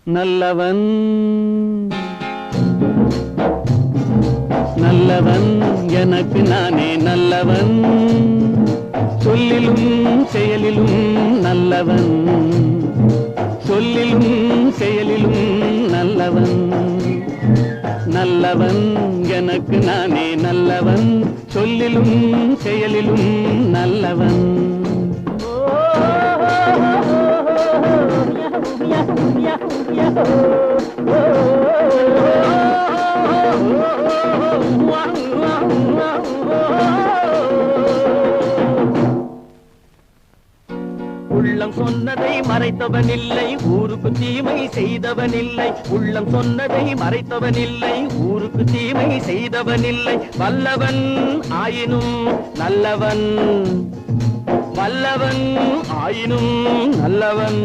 நல்லவன் நல்லவன் எனக்கு நானே நல்லவன், சொல்லிலும் செயலிலும் நல்லவன், சொல்லிலும் செயலிலும் நல்லவன். நல்லவன் எனக்கு நானே நல்லவன், சொல்லிலும் செயலிலும் நல்லவன். உள்ளம் சொன்னதை மறைத்தவன் இல்லை, ஊருக்கு தீமை செய்தவன் இல்லை. உள்ளம் சொன்னதை மறைத்தவன் இல்லை, ஊருக்கு தீமை செய்தவன் இல்லை. வல்லவன் ஆயினும் நல்லவன், வல்லவன் ஆயினும் நல்லவன்.